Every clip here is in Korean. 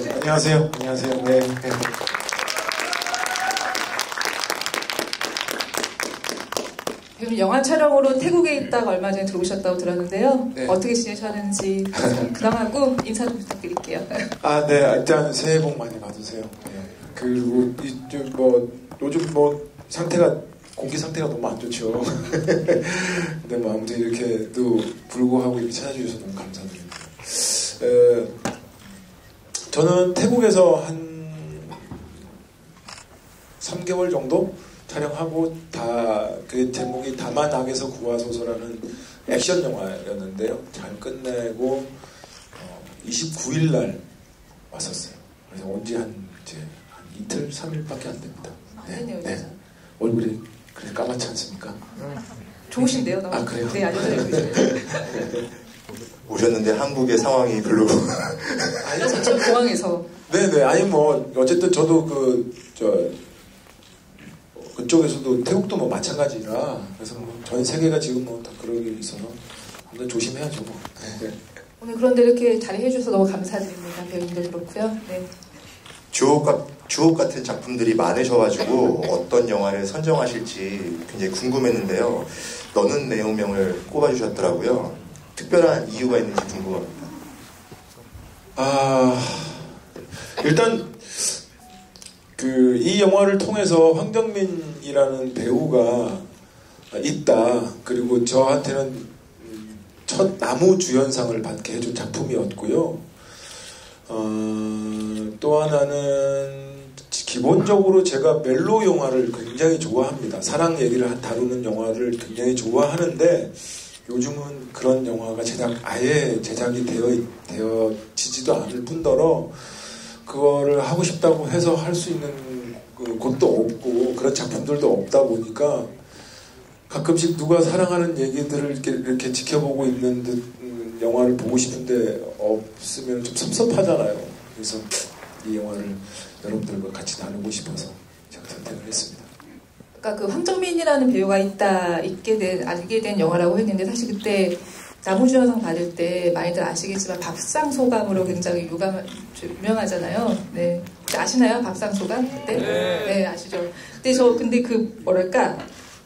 안녕하세요. 안녕하세요. 네. 지금 영화 촬영으로 태국에 있다가 얼마 전에 들어오셨다고 들었는데요. 네. 어떻게 지내셨는지 그동안하고 인사 좀 부탁드릴게요. 아, 네. 일단 새해 복 많이 받으세요. 네. 그리고 요즘 상태가 공기 상태가 너무 안 좋죠. 근데 뭐 아무튼 이렇게도 불구하고 이렇게 찾아주셔서 너무 감사드립니다. 저는 태국에서 한 3개월 정도 촬영하고 그 제목이 다만 악에서 구하소서라는 액션 영화였는데요. 잘 끝내고 29일 날 왔었어요. 그래서 온 지 한 이틀, 3일밖에 안 됩니다. 네, 네. 얼굴이 그래 까맣지 않습니까? 좋으신데요, 너무. 아, 그래요? 네, 아주 좋으신데요. 오셨는데 한국의 상황이 별로. 그래서 지금 공항에서. 네네. 아니 어쨌든 저도 그쪽에서도 태국도 마찬가지라 그래서 전 세계가 지금 다 그러기 있어서 아무튼 조심해야죠. 네. 오늘 그런데 이렇게 자리해 주셔서 너무 감사드립니다. 배우님도 그렇고요. 네. 주옥 같은 작품들이 많으셔가지고 어떤 영화를 선정하실지 굉장히 궁금했는데요. 너는 내 운명을 꼽아주셨더라고요. 특별한 이유가 있는지 궁금합니다. 일단 이 영화를 통해서 황정민이라는 배우가 있다. 그리고 저한테는 첫 나무주연상을 받게 해준 작품이었고요. 또 하나는 기본적으로 제가 멜로 영화를 굉장히 좋아합니다. 사랑 얘기를 다루는 영화를 굉장히 좋아하는데 요즘은 그런 영화가 아예 제작이 되어지지도 않을 뿐더러 그거를 하고 싶다고 해서 할 수 있는 곳도 없고 그런 작품들도 없다 보니까 가끔씩 누가 사랑하는 얘기들을 이렇게 지켜보고 있는 듯 영화를 보고 싶은데 없으면 좀 섭섭하잖아요. 그래서 이 영화를 여러분들과 같이 나누고 싶어서 제가 선택을 했습니다. 그러니까 그 황정민이라는 배우가 알게 된 영화라고 했는데 사실 그때 나무주연상 받을 때 많이들 아시겠지만 밥상소감으로 굉장히 유명하잖아요. 네. 아시나요? 밥상소감? 그때? 네, 아시죠? 근데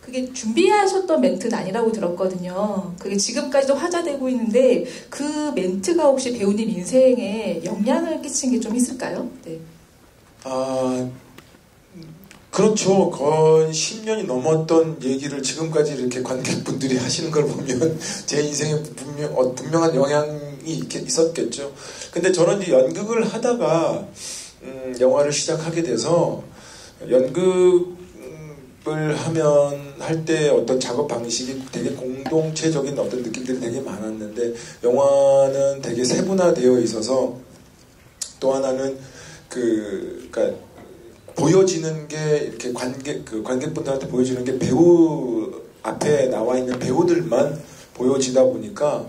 그게 준비하셨던 멘트는 아니라고 들었거든요. 그게 지금까지도 화제되고 있는데 그 멘트가 혹시 배우님 인생에 영향을 끼친 게 좀 있을까요? 네. 그렇죠. 거의 10년이 넘었던 얘기를 지금까지 이렇게 관객분들이 하시는 걸 보면 제 인생에 분명한 영향이 있었겠죠. 근데 저는 이제 연극을 하다가 영화를 시작하게 돼서 연극을 할 때 어떤 작업 방식이 되게 공동체적인 어떤 느낌들이 되게 많았는데 영화는 되게 세분화되어 있어서 또 하나는 그러니까 보여지는 게 이렇게 관객분들한테 보여지는 게 배우 앞에 나와 있는 배우들만 보여지다 보니까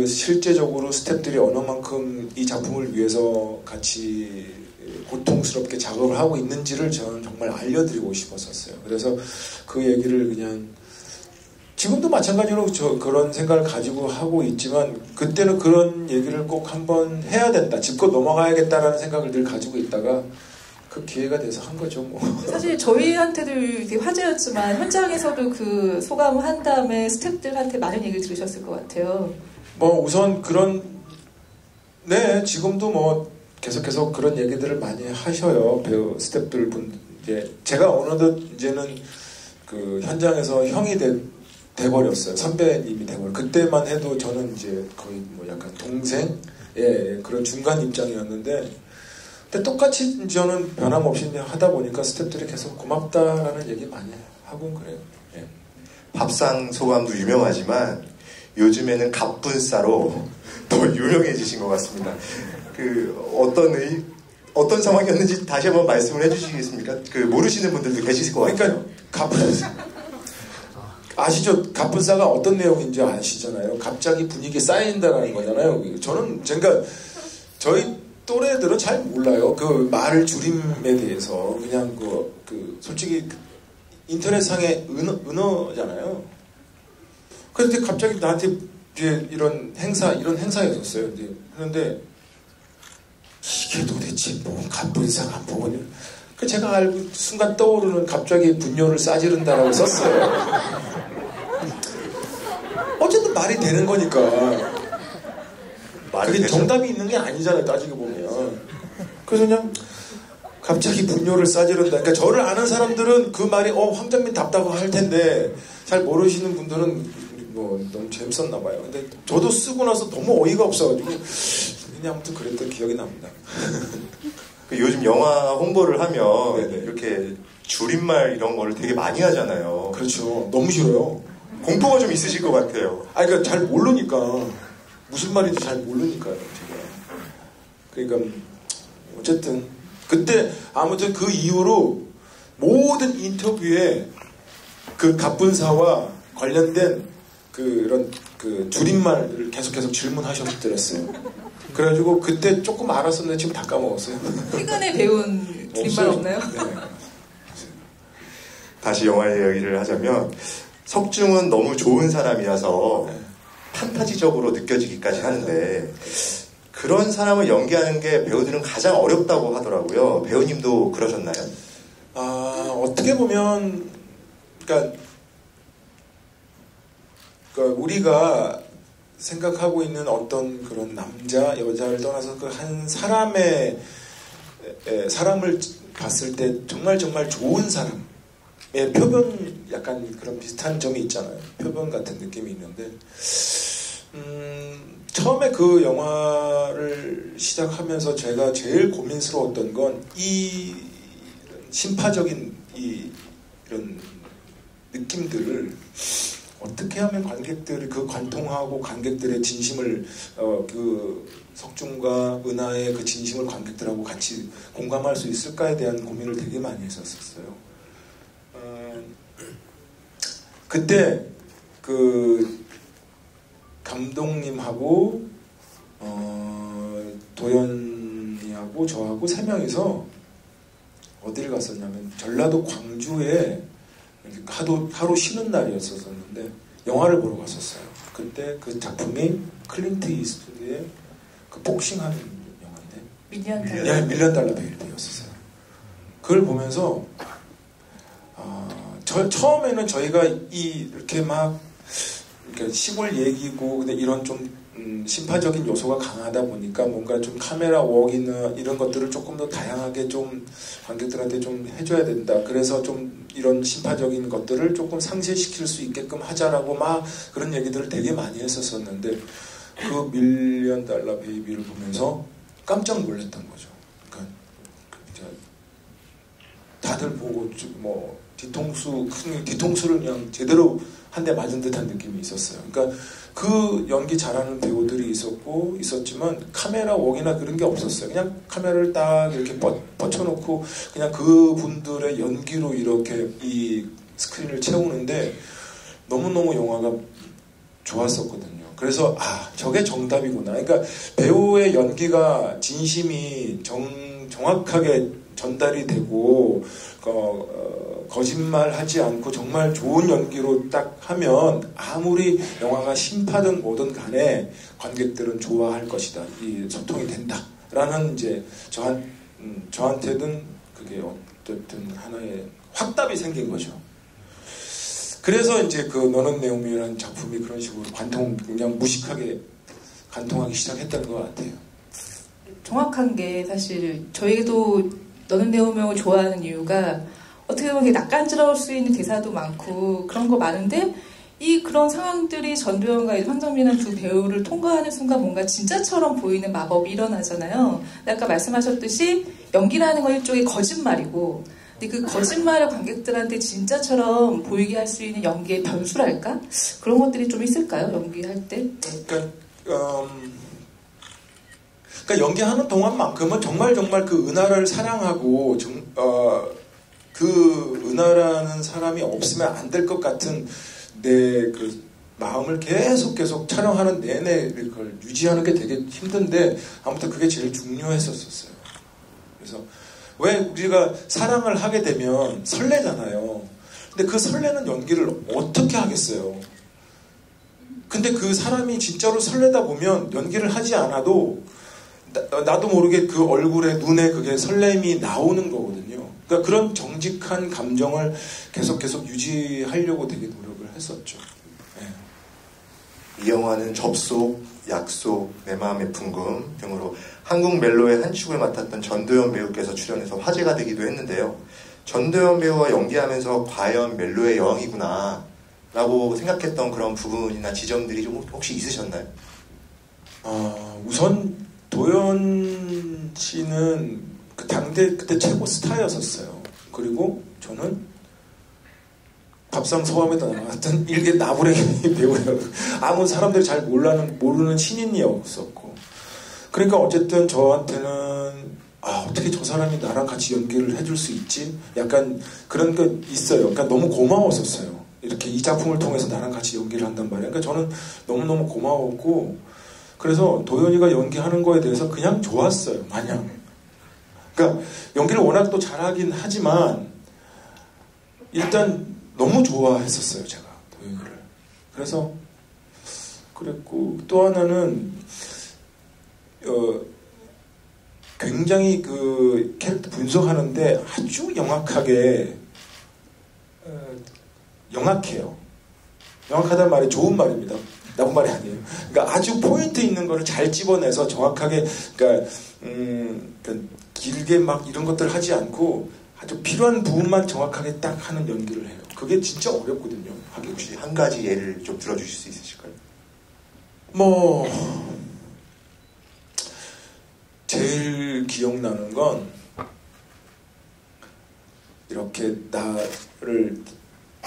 실제적으로 스태프들이 어느 만큼 이 작품을 위해서 같이 고통스럽게 작업을 하고 있는지를 저는 정말 알려드리고 싶었었어요. 그래서 그 얘기를 그냥 지금도 마찬가지로 그런 생각을 가지고 하고 있지만 그때는 그런 얘기를 꼭 한번 해야 된다, 짚고 넘어가야겠다라는 생각을 늘 가지고 있다가 그 기회가 돼서 한 거죠. 뭐. 사실 저희한테도 되게 화제였지만 현장에서도 그 소감을 한 다음에 스태프들한테 많은 얘기를 들으셨을 것 같아요. 우선 지금도 계속해서 그런 얘기들을 많이 하셔요. 배우 스태프들 제가 어느덧 이제는 그 현장에서 형이 돼버렸어요. 선배님이 돼버렸어요. 그때만 해도 저는 이제 거의 약간 동생 그런 중간 입장이었는데 근데 똑같이 저는 변함없이 하다 보니까 스태프들이 계속 고맙다라는 얘기 많이 하고 그래요. 예. 밥상 소감도 유명하지만 요즘에는 갑분싸로 더 유명해지신 것 같습니다. 어떤 상황이었는지 다시 한번 말씀을 해주시겠습니까? 모르시는 분들도 계실 것 같아요. 그러니까 아시죠? 갑분싸가 어떤 내용인지 아시잖아요. 갑자기 분위기에 쌓인다는 거잖아요. 저는 저희 또래들은 잘 몰라요. 그 말 줄임에 대해서 그냥 솔직히 인터넷상의 은어잖아요. 그런데 갑자기 나한테 이런 행사였었어요. 그런데 이게 도대체 뭐 갑분싸가 뭐냐. 그 제가 알고 순간 떠오르는 갑자기 분뇨를 싸지른다라고 썼어요. 어쨌든 말이 되는 거니까. 그게 정답이 있는 게 아니잖아요, 따지고 보면. 그래서 그냥 갑자기 분뇨를 싸지른다. 그러니까 저를 아는 사람들은 그 말이 황정민 답다고 할 텐데 잘 모르시는 분들은 뭐 너무 재밌었나 봐요. 근데 저도 쓰고 나서 너무 어이가 없어가지고 그냥 아무튼 그랬던 기억이 납니다. 요즘 영화 홍보를 하면 네네. 이렇게 줄임말 이런 거를 되게 많이 하잖아요. 그렇죠. 너무 싫어요. 공포가 좀 있으실 것 같아요. 그러니까 잘 모르니까 무슨 말인지 잘 모르니까요. 제가. 그러니까 어쨌든 그때 아무튼 그 이후로 모든 인터뷰에 그 갑분사와 관련된 그런 그 줄임말을 계속 질문하셨더랬어요. 그래가지고 그때 조금 알았었는데 지금 다 까먹었어요. 최근에 배운 줄임말 없나요? 네. 다시 영화 이야기를 하자면 석중은 너무 좋은 사람이라서 네. 판타지적으로 느껴지기까지 하는데 그런 사람을 연기하는 게 배우들은 가장 어렵다고 하더라고요. 배우님도 그러셨나요? 어떻게 보면 그러니까 우리가 생각하고 있는 어떤 그런 남자, 여자를 떠나서 그 한 사람의 사람을 봤을 때 정말 좋은 사람의 표본 약간 그런 비슷한 점이 있잖아요. 표본 같은 느낌이 있는데 처음에 그 영화를 시작하면서 제가 제일 고민스러웠던 건 이 심파적인 이런 느낌들을 어떻게 하면 관객들이 그 관통하고 관객들의 진심을 그 석중과 은하의 그 진심을 관객들하고 같이 공감할 수 있을까에 대한 고민을 되게 많이 했었어요. 그때 그 감독님하고 도연이하고 저하고 세 명이서 어디를 갔었냐면 전라도 광주에 하루 쉬는 날이었었는데 영화를 보러 갔었어요. 그때 그 작품이 클린트 이스트우드의 그 복싱하는 영화인데 밀리언 달러 베일리였었어요. 그걸 보면서 처음에는 저희가 이렇게 막 이렇게 시골 얘기고 근데 이런 좀 심파적인 요소가 강하다 보니까 뭔가 좀 카메라 웍이나 이런 것들을 조금 더 다양하게 좀 관객들한테 좀 해줘야 된다. 그래서 좀 이런 심파적인 것들을 조금 상쇄시킬 수 있게끔 하자라고 막 그런 얘기들을 되게 많이 했었었는데 그 밀리언 달러 베이비를 보면서 깜짝 놀랐던 거죠. 그러니까 다들 보고 뭐 뒤통수를 그냥 제대로 한 대 맞은 듯한 느낌이 있었어요. 그러니까 그 연기 잘하는 배우들이 있었지만 카메라 웍이나 그런 게 없었어요. 그냥 카메라를 딱 이렇게 뻗쳐놓고 그냥 그분들의 연기로 이렇게 이 스크린을 채우는데 너무너무 영화가 좋았었거든요. 그래서 저게 정답이구나. 그러니까 배우의 연기가 진심이 정확하게 전달이 되고 거짓말하지 않고 정말 좋은 연기로 딱 하면 아무리 영화가 심파든 뭐든 간에 관객들은 좋아할 것이다. 이 소통이 된다라는 이제 저한테는 그게 어쨌든 하나의 확답이 생긴 거죠. 그래서 이제 그 너는 내 운명이라는 작품이 그런 식으로 그냥 무식하게 관통하기 시작했다는 것 같아요. 정확한 게 사실 저희도 너는 내 운명을 좋아하는 이유가 어떻게 보면 낯간지러울 수 있는 대사도 많고 그런 거 많은데 그런 상황들이 전도연과 황정민이라는 두 배우를 통과하는 순간 뭔가 진짜처럼 보이는 마법이 일어나잖아요. 아까 말씀하셨듯이 연기라는 건 일종의 거짓말이고 근데 그 거짓말을 관객들한테 진짜처럼 보이게 할 수 있는 연기의 변수랄까? 그런 것들이 좀 있을까요? 연기할 때? 네. 그러니까 연기하는 동안만큼은 정말 그 은하를 사랑하고 그 은하라는 사람이 없으면 안 될 것 같은 내 그 마음을 계속 촬영하는 내내 그걸 유지하는 게 되게 힘든데 아무튼 그게 제일 중요했었어요. 그래서 왜 우리가 사랑을 하게 되면 설레잖아요. 근데 그 설레는 연기를 어떻게 하겠어요? 근데 그 사람이 진짜로 설레다 보면 연기를 하지 않아도 나도 모르게 그 얼굴에 눈에 그게 설렘이 나오는 거거든요. 그러니까 그런 정직한 감정을 계속 유지하려고 되게 노력을 했었죠. 이 영화는 접속, 약속, 내 마음의 풍금 등으로 한국 멜로의 한 축을 맡았던 전도연 배우께서 출연해서 화제가 되기도 했는데요. 전도연 배우와 연기하면서 과연 멜로의 여왕이구나 라고 생각했던 그런 부분이나 지점들이 좀 혹시 있으셨나요? 우선 도연 씨는 그 당대 그때 최고 스타였었어요. 그리고 저는 밥상 소감에도 나왔던 일개 나부랭이 배우예요. 아무 사람들이 잘 모르는 신인이었었고. 그러니까 어쨌든 저한테는 어떻게 저 사람이 나랑 같이 연기를 해줄 수 있지? 약간 그런 게 있어요. 그러니까 너무 고마웠었어요. 이렇게 이 작품을 통해서 나랑 같이 연기를 한단 말이에요. 그러니까 저는 너무너무 고마웠고, 그래서 도연이가 연기하는 거에 대해서 그냥 좋았어요. 마냥. 그러니까 연기를 워낙 또 잘하긴 하지만 일단 너무 좋아했었어요, 제가 도연이를. 그래서 그랬고, 또 하나는 굉장히 그 캐릭터 분석하는데 아주 영악해요. 영악하다는 말이 좋은 말입니다. 나쁜 말이 아니에요. 그러니까 아주 포인트 있는 거를 잘 집어내서 정확하게, 그러니까 길게 막 이런 것들 하지 않고 아주 필요한 부분만 정확하게 딱 하는 연기를 해요. 그게 진짜 어렵거든요. 하기. 혹시 한 가지 예를 좀 들어주실 수 있으실까요? 제일 기억나는 건 이렇게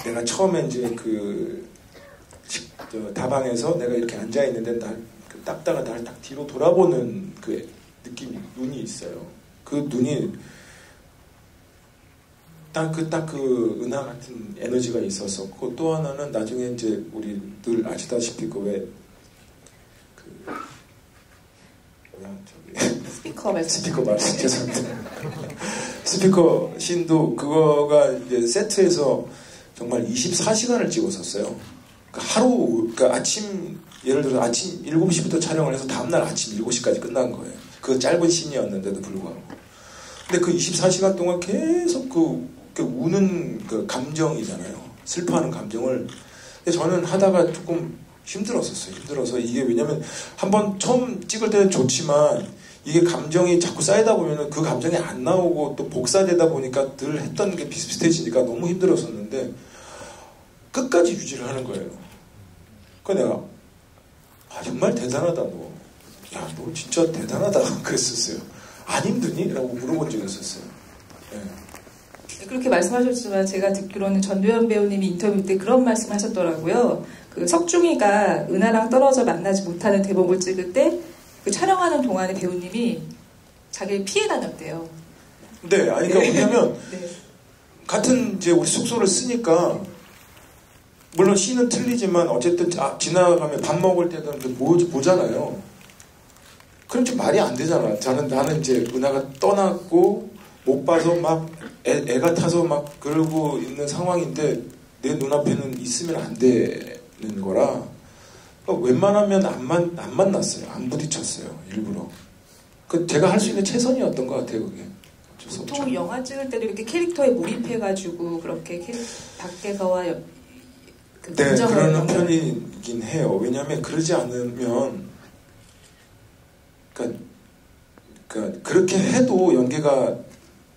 내가 처음에 이제 다방에서 내가 이렇게 앉아 있는데 딱다가 날 딱 뒤로 돌아보는 그 느낌이, 눈이 있어요. 그 눈이 딱 그 은하 같은 에너지가 있었었고, 또 하나는 나중에 이제 우리 늘 아시다시피 스피커 말씀. 죄송합니다. 스피커 씬도 그거가 이제 세트에서 정말 24시간을 찍었었어요. 그러니까 예를 들어서 아침 7시부터 촬영을 해서 다음날 아침 7시까지 끝난 거예요. 그 짧은 씬이었는데도 불구하고. 근데 그 24시간 동안 계속 그 우는 그 감정이잖아요. 슬퍼하는 감정을. 근데 저는 하다가 조금 힘들어서 이게, 왜냐면 한번 처음 찍을 때는 좋지만 이게 감정이 자꾸 쌓이다 보면은 그 감정이 안 나오고 또 복사되다 보니까 늘 했던 게 비슷비슷해지니까 너무 힘들었었는데 끝까지 유지를 하는 거예요. 그러니까 내가 정말 대단하다 너. 야, 너 진짜 대단하다 그랬었어요. 안 힘드니? 라고 물어본 적이 있었어요. 네. 그렇게 말씀하셨지만 제가 듣기로는 전도연 배우님이 인터뷰 때 그런 말씀 하셨더라고요. 그 석중이가 은하랑 떨어져 만나지 못하는 대목을 찍을 때 그 촬영하는 동안에 배우님이 자기를 피해 다녔대요. 네, 아니, 그러니까 왜냐면 네. 같은 이제 우리 숙소를 쓰니까 물론 씬은 틀리지만 어쨌든 지나가면 밥 먹을 때도 보잖아요. 그럼 좀 말이 안 되잖아. 나는 이제 은하가 떠났고 못 봐서 막 애가 타서 막 그러고 있는 상황인데 내 눈앞에는 있으면 안 되는 거라. 그러니까 웬만하면 안 만났어요. 안 부딪혔어요. 일부러. 제가 할 수 있는 최선이었던 것 같아요. 그게. 보통 영화 찍을 때도 이렇게 캐릭터에 몰입해가지고 그렇게 밖에서와 네, 그러는 편이긴 해요. 왜냐하면 그러지 않으면 그러니까 그렇게 해도 연기가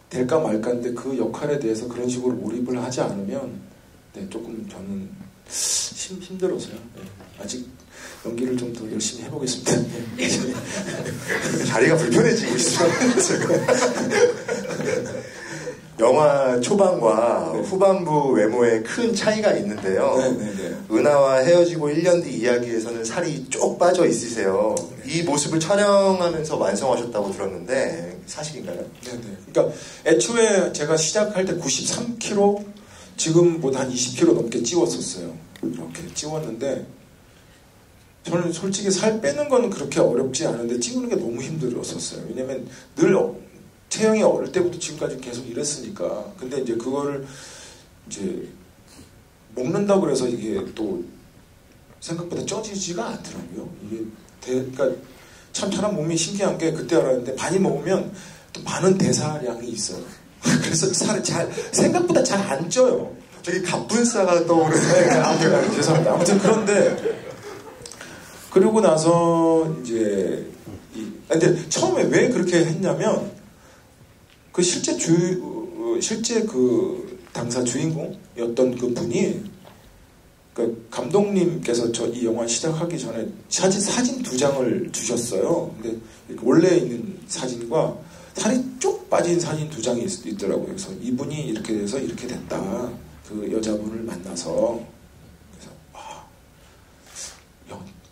될까 말까인데 그 역할에 대해서 그런 식으로 몰입을 하지 않으면 조금 저는 힘들어서요. 네. 아직 연기를 좀 더 열심히 해보겠습니다. 자리가 불편해지고 있어요. 영화 초반과 후반부 외모에 큰 차이가 있는데요. 은하와 헤어지고 1년 뒤 이야기에서는 살이 쪽 빠져 있으세요. 이 모습을 촬영하면서 완성하셨다고 들었는데 사실인가요? 네네. 그러니까 애초에 제가 시작할 때 93kg, 지금보다 한 20kg 넘게 찌웠었어요. 이렇게 찌웠는데 저는 솔직히 살 빼는 건 그렇게 어렵지 않은데 찌우는 게 너무 힘들었었어요. 왜냐면 늘 체형이 어릴 때부터 지금까지 계속 이랬으니까. 근데 이제 그거를 이제 먹는다고 그래서 이게 또 생각보다 쪄지지가 않더라고요. 이게 그러니까 참 사람 몸이 신기한 게 그때 알았는데 많이 먹으면 또 많은 대사량이 있어요. 그래서 살이 생각보다 잘 안 쪄요. 저기 갑분싸가 떠오르네. 아무튼 죄송합니다. 아무튼 그런데 그러고 나서 이제 근데 처음에 왜 그렇게 했냐면 그 실제 그 당사 주인공이었던 그 분이 그 감독님께서 이 영화 시작하기 전에 사진 2장을 주셨어요. 근데 원래 있는 사진과 살이 쭉 빠진 사진 2장이 있더라고요. 그래서 이분이 이렇게 돼서 이렇게 됐다. 그 여자분을 만나서 그래서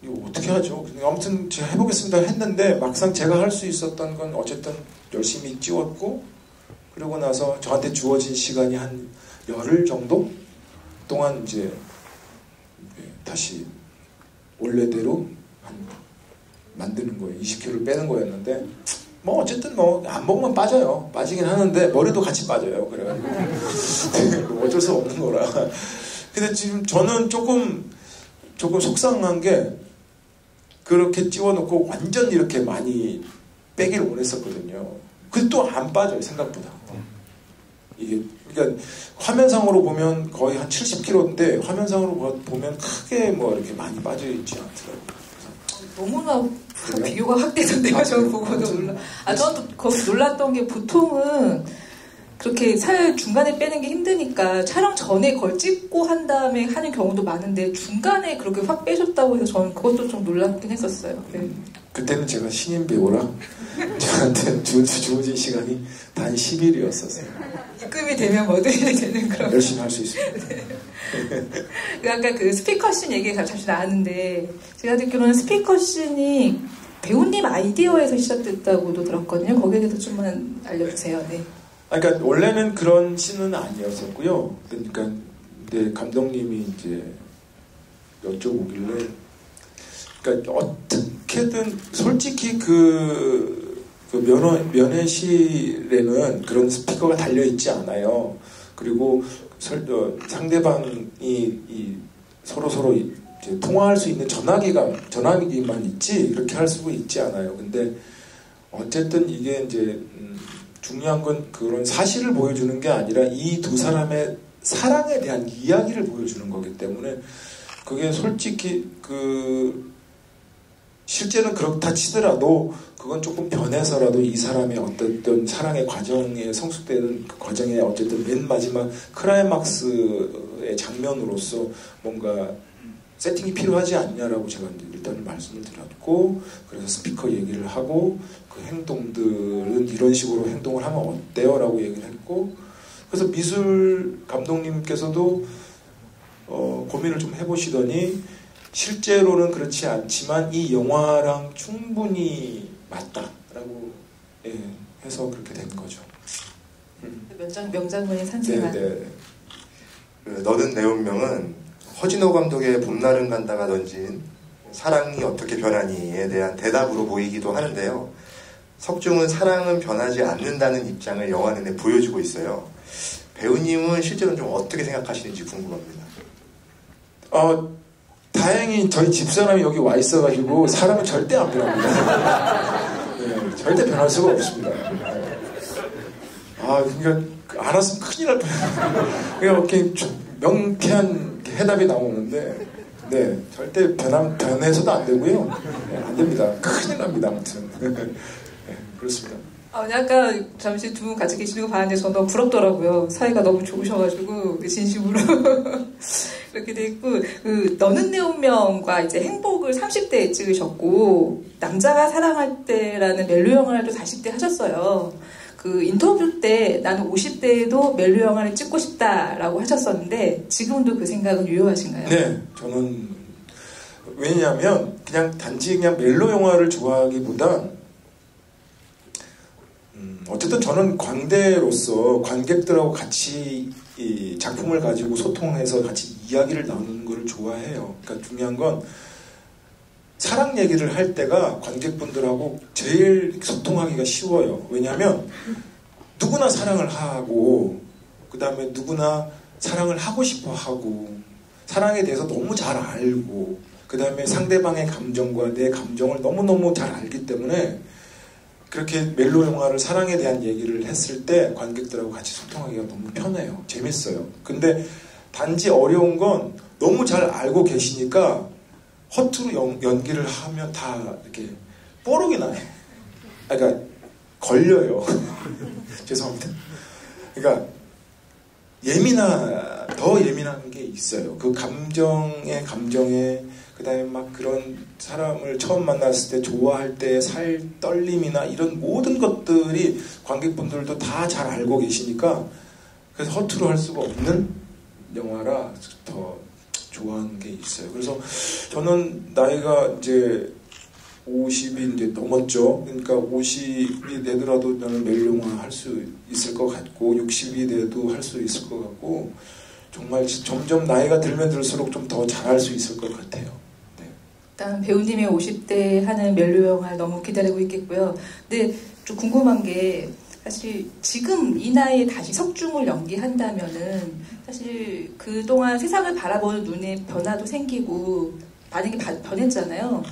이거 어떻게 하죠? 아무튼 제가 해보겠습니다 했는데 막상 제가 할 수 있었던 건 어쨌든 열심히 찍었고 그러고 나서 저한테 주어진 시간이 한 열흘 정도 동안 이제 다시 원래대로 만드는 거예요. 20kg를 빼는 거였는데 뭐 어쨌든 뭐 안 먹으면 빠져요. 빠지긴 하는데 머리도 같이 빠져요. 그래가지고 어쩔 수 없는 거라. 근데 지금 저는 조금 속상한 게 그렇게 찌워놓고 완전 이렇게 많이 빼기를 원했었거든요. 근데 또 안 빠져요. 생각보다. 이게 그러니까 화면상으로 보면 거의 한 70kg인데 화면상으로 보면 크게 뭐 이렇게 많이 빠져 있지 않더라고요. 너무나 비교가 확대된데요. 저 보고도 놀라. 저는 또 거기 놀랐던 게 보통은 그렇게 살 중간에 빼는 게 힘드니까 촬영 전에 그걸 찍고 한 다음에 하는 경우도 많은데 중간에 그렇게 확 빼셨다고 해서 저는 그것도 좀 놀랍긴 했었어요. 네. 그때는 제가 신인 배우라 저한테 주어진 시간이 단 10일이었었어요. 입금이 되면 뭐든지 되는 그런. 열심히 할 수 있습니다. 네. 아까 그 스피커씬 얘기가 잠시 나왔는데 제가 듣기로는 스피커씬이 배우님 아이디어에서 시작됐다고도 들었거든요. 거기에 대해서 좀만 알려주세요. 네. 그러니까 원래는 그런 씬은 아니었었고요. 그러니까 감독님이 이제 여쭤보길래, 그러니까 어떻게든 솔직히 그 면회실에는 그런 스피커가 달려 있지 않아요. 그리고 상대방이 서로 이제 통화할 수 있는 전화기만 있지 그렇게 할 수가 있지 않아요. 근데 어쨌든 이게 이제 중요한 건 그런 사실을 보여주는 게 아니라 이 두 사람의 사랑에 대한 이야기를 보여주는 거기 때문에 그게 솔직히 실제는 그렇다 치더라도 그건 조금 변해서라도 이 사람의 어떤 사랑의 과정에 성숙되는 그 과정에 어쨌든 맨 마지막 클라이막스의 장면으로서 뭔가 세팅이 필요하지 않냐라고 제가 일단은 말씀을 드렸고, 그래서 스피커 얘기를 하고 그 행동들은 이런 식으로 행동을 하면 어때요? 라고 얘기를 했고, 그래서 미술 감독님께서도 고민을 좀 해보시더니 실제로는 그렇지 않지만 이 영화랑 충분히 맞다라고 해서 그렇게 된 거죠. 명장면이 산생한. 네. 너는 내 운명은 허진호 감독의 봄날은 간다가 던진 사랑이 어떻게 변하니에 대한 대답으로 보이기도 하는데요. 석중은 사랑은 변하지 않는다는 입장을 영화 내내 보여주고 있어요. 배우님은 실제로는 좀 어떻게 생각하시는지 궁금합니다. 다행히 저희 집사람이 여기 와 있어가지고 사람은 절대 안 변합니다. 네, 절대 변할 수가 없습니다. 그러니까 알았으면 큰일 날 뻔했어요. 이렇게 명쾌한 해답이 나오는데, 네, 절대 변해서도 안 되고요. 네, 안 됩니다. 큰일 납니다. 아무튼. 네, 그렇습니다. 아까 잠시 두 분 같이 계시는 거 봤는데 저 너무 부럽더라고요. 사이가 너무 좋으셔가지고 진심으로 그렇게 돼 있고, 너는 내 운명과 이제 행복을 30대에 찍으셨고 남자가 사랑할 때라는 멜로 영화를 또 40대 하셨어요. 그 인터뷰 때 나는 50대에도 멜로 영화를 찍고 싶다라고 하셨었는데 지금도 그 생각은 유효하신가요? 네, 저는 왜냐하면 단지 멜로 영화를 좋아하기보다 어쨌든 저는 관대로서 관객들하고 같이 이 작품을 가지고 소통해서 같이 이야기를 나누는 걸 좋아해요. 그러니까 중요한 건 사랑 얘기를 할 때가 관객분들하고 제일 소통하기가 쉬워요. 왜냐하면 누구나 사랑을 하고 그 다음에 누구나 사랑을 하고 싶어 하고 사랑에 대해서 너무 잘 알고 그 다음에 상대방의 감정과 내 감정을 너무너무 잘 알기 때문에 그렇게 멜로 영화를 사랑에 대한 얘기를 했을 때 관객들하고 같이 소통하기가 너무 편해요. 재밌어요. 근데 단지 어려운 건 너무 잘 알고 계시니까 허투루 연기를 하면 다 이렇게 뽀록이 나요. 그러니까 걸려요. 죄송합니다. 그러니까 더 예민한 게 있어요. 그 감정에 그 다음에 막 그런 사람을 처음 만났을 때 좋아할 때 살 떨림이나 이런 모든 것들이 관객분들도 다 잘 알고 계시니까 그래서 허투루 할 수가 없는 영화라 더 좋아하는 게 있어요. 그래서 저는 나이가 이제 50이 이제 넘었죠. 그러니까 50이 되더라도 나는 멜로 영화 할 수 있을 것 같고 60이 돼도 할 수 있을 것 같고 정말 점점 나이가 들면 들수록 좀 더 잘할 수 있을 것 같아요. 네. 일단 배우님의 50대 하는 멜로 영화를 너무 기다리고 있겠고요. 근데 좀 궁금한 게 사실 지금 이 나이에 다시 석중을 연기한다면은 사실 그동안 세상을 바라보는 눈에 변화도 생기고 많은 게 변했잖아요.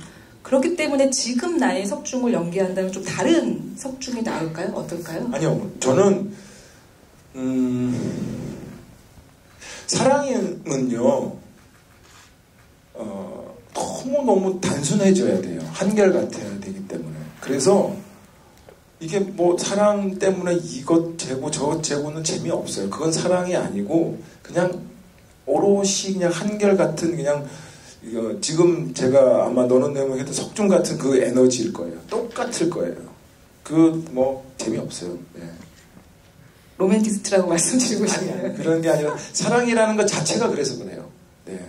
그렇기 때문에 지금 나이에 석중을 연기한다면 좀 다른 석중이 나올까요? 어떨까요? 아니요. 저는 사랑은요 너무너무 단순해져야 돼요. 한결같아야 되기 때문에. 그래서 이게 뭐 사랑 때문에 이것 재고 저것 재고는 재미없어요. 그건 사랑이 아니고 그냥 오롯이 그냥 한결같은 그냥 지금 제가 아마 너는 내몸 했던 석중 같은 그 에너지일 거예요. 똑같을 거예요. 그 뭐 재미없어요. 네. 로맨티스트라고 말씀드리고 싶네요. 아니, 그런 게 아니라 사랑이라는 것 자체가 그래서 그래요. 네.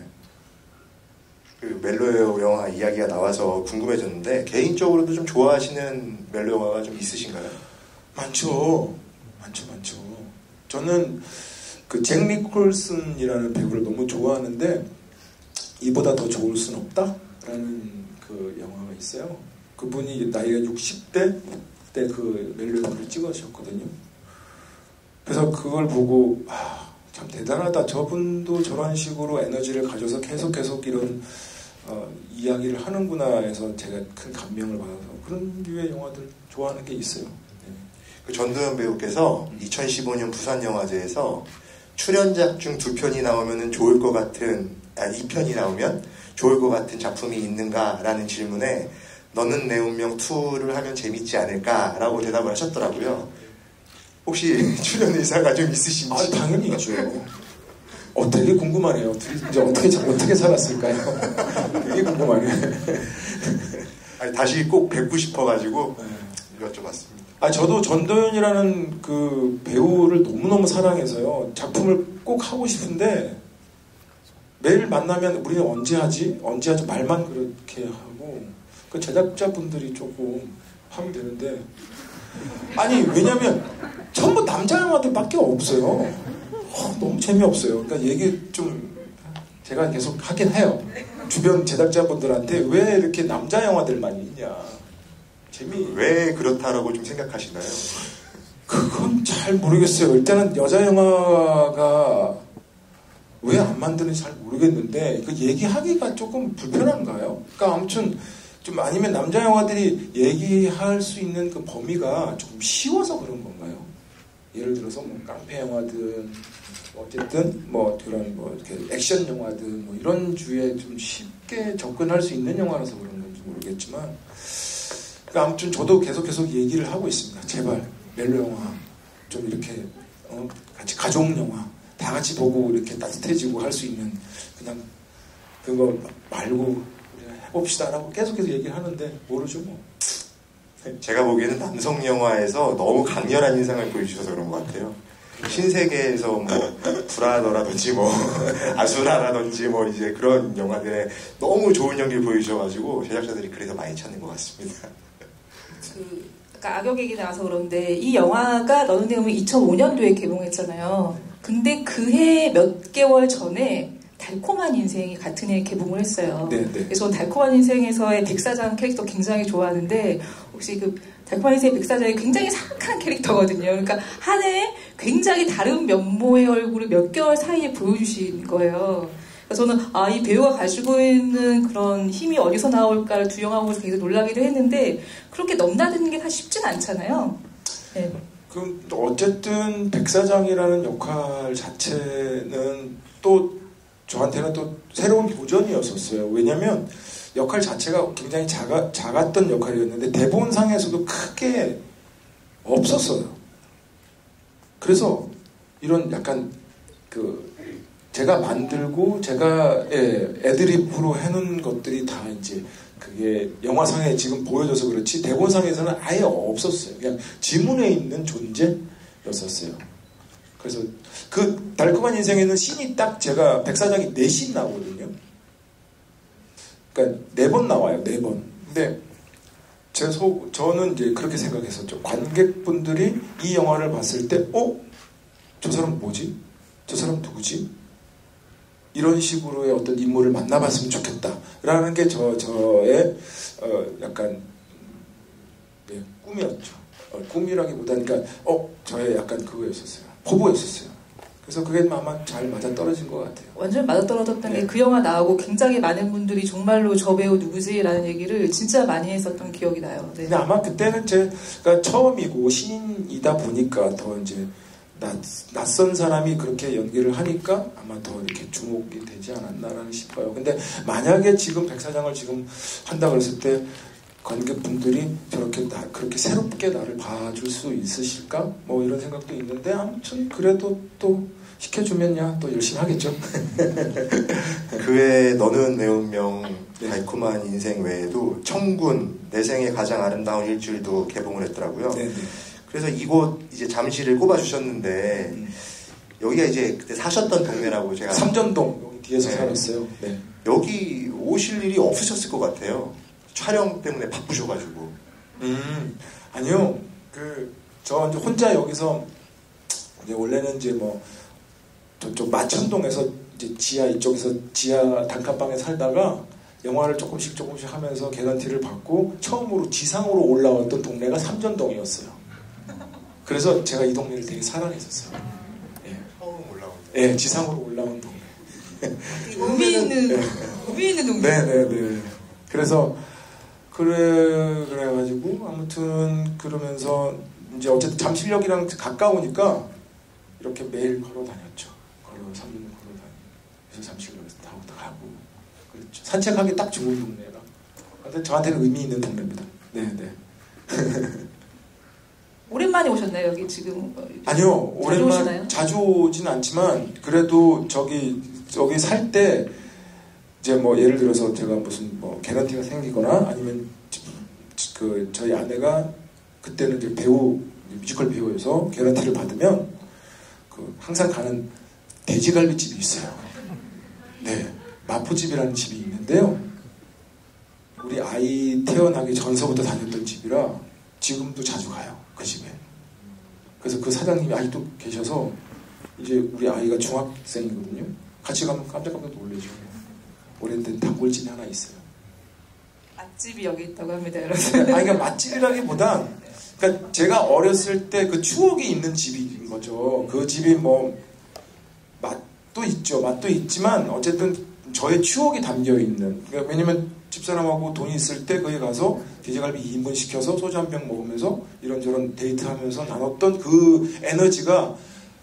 그 멜로 영화 이야기가 나와서 궁금해졌는데 개인적으로도 좀 좋아하시는 멜로 영화가 좀 있으신가요? 많죠. 저는 그 잭 니콜슨이라는 배우를 너무 좋아하는데 이보다 더 좋을 순 없다라는 그 영화가 있어요. 그분이 나이가 60대 때 그 멜로 영화를 찍으셨거든요. 그래서 그걸 보고 참 대단하다. 저분도 저런 식으로 에너지를 가져서 계속 이런 이야기를 하는구나 해서 제가 큰 감명을 받아서 그런 류의 영화들 좋아하는 게 있어요. 네. 그 전도연 배우께서 2015년 부산영화제에서 출연작 중 2편이 나오면 좋을 것 같은 2편이 나오면 좋을 것 같은 작품이 있는가라는 질문에 너는 내 운명 2를 하면 재밌지 않을까라고 대답을 하셨더라고요. 혹시 출연 의사가 좀 있으신지? 당연히 있죠. 되게 궁금하네요. 이제 어떻게 살았을까요? 되게 궁금하네요. 아니, 다시 꼭 뵙고 싶어가지고 여쭤봤습니다. 저도 전도연이라는 그 배우를 너무너무 사랑해서요. 작품을 꼭 하고 싶은데 매일 만나면 우리는 언제 하지 말만 그렇게 하고 그 제작자분들이 조금 하면 되는데 왜냐면 전부 남자 영화들밖에 없어요. 너무 재미없어요. 그러니까 얘기 좀 제가 계속 하긴 해요. 주변 제작자분들한테 왜 이렇게 남자 영화들만 있냐. 왜 그렇다라고 좀 생각하시나요? 그건 잘 모르겠어요. 일단은 여자 영화가 왜 안 만드는지 잘 모르겠는데 그 얘기하기가 조금 불편한가요? 그러니까 아무튼 좀 아니면 남자 영화들이 얘기할 수 있는 그 범위가 조금 쉬워서 그런 건가요? 예를 들어서 뭐 깡패 영화든 어쨌든 뭐 그런 뭐 이렇게 액션 영화든 뭐 이런 주에 좀 쉽게 접근할 수 있는 영화라서 그런 건지 모르겠지만 그러니까 아무튼 저도 계속 얘기를 하고 있습니다. 제발 멜로 영화 좀 이렇게 같이 가족 영화 다 같이 보고 이렇게 따뜻해지고 할 수 있는 그냥 그거 말고 해봅시다라고 계속해서 얘기를 하는데 모르죠 뭐. 제가 보기에는 남성 영화에서 너무 강렬한 인상을 보여주셔서 그런 것 같아요. 신세계에서 뭐 불화너라든지 뭐 아수라라든지 뭐 이제 그런 영화들에 너무 좋은 연기를 보여주셔가지고 제작자들이 그래서 많이 찾는 것 같습니다. 아까 악역 얘기 나와서 그런데 이 영화가 너는 내 운명 2005년도에 개봉했잖아요. 근데 그해 몇 개월 전에 달콤한 인생이 같은 해에 개봉을 했어요. 네. 그래서 달콤한 인생에서의 백사장 캐릭터 굉장히 좋아하는데 혹시 그 달콤한 인생의 백사장이 굉장히 사악한 캐릭터거든요. 그러니까 한 해에 굉장히 다른 면모의 얼굴을 몇 개월 사이에 보여주신 거예요. 그래서 저는 이 배우가 가지고 있는 그런 힘이 어디서 나올까를 두영하고 되게 놀라기도 했는데 그렇게 넘나드는 게 사실 쉽진 않잖아요. 네. 그럼 또 어쨌든 백사장이라는 역할 자체는 또 저한테는 또 새로운 도전이었었어요. 왜냐면 역할 자체가 굉장히 작았던 역할이었는데 대본상에서도 크게 없었어요. 그래서 이런 약간 제가 만들고 제가 애드립으로 해놓은 것들이 다 이제 그게 영화상에 지금 보여줘서 그렇지 대본상에서는 아예 없었어요. 그냥 지문에 있는 존재였었어요. 그래서 그 달콤한 인생에는 씬이 딱 제가 백사장이 4씬 나오거든요. 그러니까 4번 나와요. 4번. 근데 저는 이제 그렇게 생각했었죠. 관객분들이 이 영화를 봤을 때 저 사람 뭐지? 저 사람 누구지? 이런 식으로의 어떤 인물을 만나봤으면 좋겠다라는 게 저의 약간 꿈이었죠. 꿈이라기보다는 그러니까 저의 약간 그거였었어요. 포부였었어요. 그래서 그게 아마 잘 맞아 떨어진 것 같아요. 완전 맞아 떨어졌던 게 그 영화 나오고 굉장히 많은 분들이 정말로 저 배우 누구지라는 얘기를 진짜 많이 했었던 기억이 나요. 네. 근데 아마 그때는 제가 처음이고 신인이다 보니까 더 이제 낯선 사람이 그렇게 연기를 하니까 아마 더 이렇게 주목이 되지 않았나라는 싶어요. 근데 만약에 지금 백사장을 지금 한다 그랬을 때 관객분들이 저렇게 그렇게 새롭게 나를 봐줄 수 있으실까? 뭐 이런 생각도 있는데 아무튼 그래도 또 시켜주면야 또 열심히 하겠죠. 그 외에 너는 내 운명, 달콤한 인생 외에도 청군, 내 생의 가장 아름다운 일주일도 개봉을 했더라고요. 네네. 그래서 이곳 이제 잠실을 꼽아주셨는데 여기가 이제 그때 사셨던 동네라고 제가 삼전동 여기 뒤에서 살았어요. 네. 여기 오실 일이 없으셨을 것 같아요. 촬영 때문에 바쁘셔가지고. 아니요. 저 이제 혼자 여기서 이제 원래는 이제 뭐 저쪽 마천동에서 이제 지하 이쪽에서 지하 단칸방에 살다가 영화를 조금씩 하면서 개런티를 받고 처음으로 지상으로 올라왔던 동네가 삼전동이었어요. 그래서 제가 이 동네를 되게 사랑했었어요. 처음 올라온. 예, 지상으로 올라온 동네. 의미 있는 동네. 네네네. 그래서 그래가지고 아무튼 그러면서 이제 어쨌든 잠실역이랑 가까우니까 이렇게 매일 걸어 다녔죠. 3분 걸어 다니고 그래서 잠실역에서 타고 가고 그렇죠. 산책하기 딱 좋은 동네라. 근데 저한테는 의미 있는 동네입니다. 네네. 오랜만에 오셨나요 여기 지금? 아니요. 자주 오시나요? 자주 오진 않지만 그래도 저기 살 때 이제 뭐 예를 들어서 제가 무슨 뭐 개런티가 생기거나 아니면 저희 아내가 그때는 이제 뮤지컬 배우여서 개런티를 받으면 항상 가는 돼지갈비집이 있어요. 네, 마포집이라는 집이 있는데요. 우리 아이 태어나기 전서부터 다녔던 집이라 지금도 자주 가요. 그 집에. 그래서 그 사장님이 아직도 계셔서 이제 우리 아이가 중학생이거든요. 같이 가면 깜짝깜짝 놀라죠. 오래된 단골집이 하나 있어요. 맛집이 여기 있다고 합니다, 여러분. 그러니까 맛집이라기보단 그러니까 제가 어렸을 때 그 추억이 있는 집인 거죠. 그 집이 뭐 맛도 있죠. 맛도 있지만 어쨌든 저의 추억이 담겨 있는. 그러니까 왜냐면 집사람하고 돈이 있을 때 거기 가서 돼지갈비 2인분 시켜서 소주 한 병 먹으면서 이런저런 데이트하면서 나눴던 그 에너지가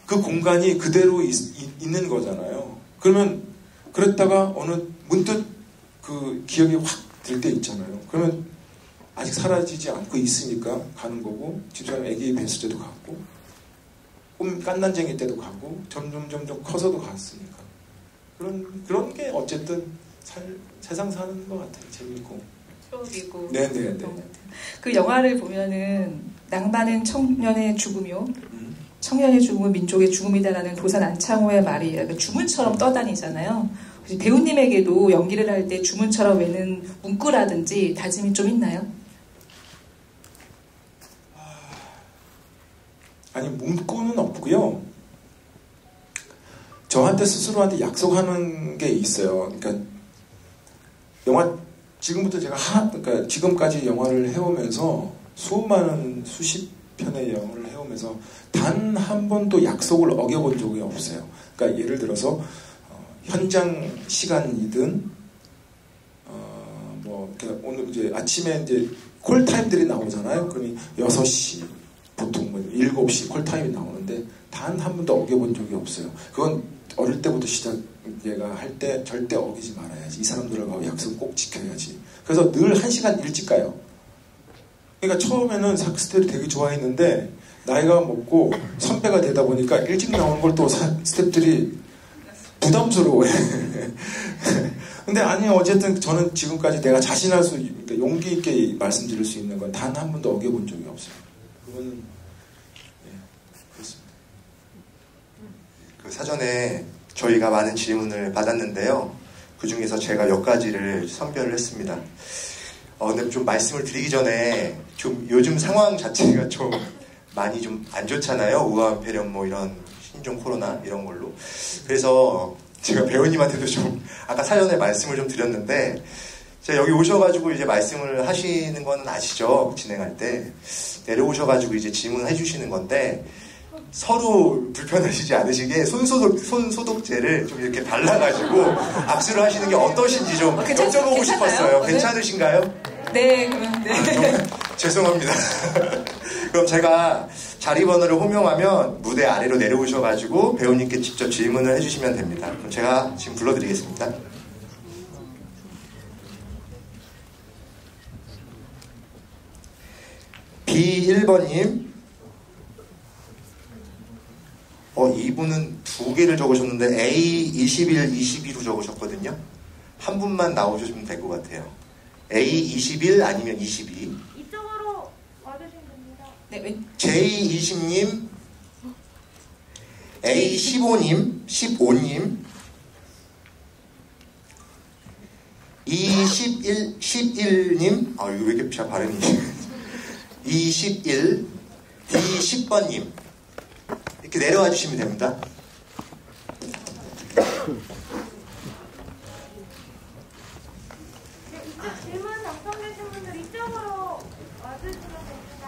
그 공간이 그대로 있는 거잖아요. 그러면 그랬다가 어느 문득 그 기억이 확 들 때 있잖아요. 그러면 아직 사라지지 않고 있으니까 가는 거고 집사람 애기 뵀을 때도 갔고 깐난쟁이 때도 가고 점점 커서도 갔으니까 그런 게 어쨌든 세상 사는 것 같아요. 재밌고 추억이고. 네네네. 그 영화를 보면은 낭만은 청년의 죽음이요. 청년의 죽음은 민족의 죽음이다라는 도산 안창호의 말이 주문처럼 떠다니잖아요. 배우님에게도 연기를 할 때 주문처럼 외는 문구라든지 다짐이 좀 있나요? 아니 문구는 없고요. 저한테 스스로한테 약속하는 게 있어요. 그러니까 영화 지금부터 제가 그러니까 지금까지 영화를 해오면서 수십 편의 영화를 해오면서 단 한 번도 약속을 어겨본 적이 없어요. 그러니까 예를 들어서 현장 시간이든 오늘 이제 아침에 이제 콜타임들이 나오잖아요. 그러니 6시 보통 7시 콜타임이 나오는데 단 한 번도 어겨본 적이 없어요. 그건 어릴 때부터 얘가 할 때 절대 어기지 말아야지. 이 사람들하고 약속 꼭 지켜야지. 그래서 늘 1시간 일찍 가요. 그러니까 처음에는 사크스텔을 되게 좋아했는데 나이가 먹고 선배가 되다 보니까 일찍 나오는 걸 또 스태프들이 부담스러워해. 근데 아니 어쨌든 저는 지금까지 내가 자신할 수 그러니까 용기 있게 말씀드릴 수 있는 건 단 한 번도 어겨본 적이 없어요. 그거는 그렇습니다. 그 사전에 저희가 많은 질문을 받았는데요. 그 중에서 제가 몇 가지를 선별을 했습니다. 근데 좀 말씀을 드리기 전에 좀 요즘 상황 자체가 좀 많이 좀 안 좋잖아요. 우한 폐렴 뭐 이런 신종 코로나 이런 걸로. 그래서 제가 배우님한테도 좀 아까 사전에 말씀을 좀 드렸는데 제가 여기 오셔가지고 이제 말씀을 하시는 건 아시죠? 진행할 때 내려오셔가지고 이제 질문해 주시는 건데 서로 불편하시지 않으시게 손소독제를 좀 이렇게 발라가지고 악수를 하시는 게 어떠신지 좀 여쭤보고 싶었어요. 괜찮으신가요? 네, 그러면 네. 죄송합니다. 그럼 제가 자리 번호를 호명하면 무대 아래로 내려오셔가지고 배우님께 직접 질문을 해주시면 됩니다. 그럼 제가 지금 불러드리겠습니다. B1번님. 이분은 2개를 적으셨는데 A21, 22로 적으셨거든요. 한 분만 나오셔주면 될 것 같아요. A21 아니면 22. 이쪽으로 와주시면 됩니다. 네, J20님, A15님, 15님, 11님, 이거 왜 이렇게 발음이 21, D10번님 이렇게 내려와 주시면 됩니다. 네, 이쪽 질문 당첨되신 분들 이쪽으로 와주시면 됩니다.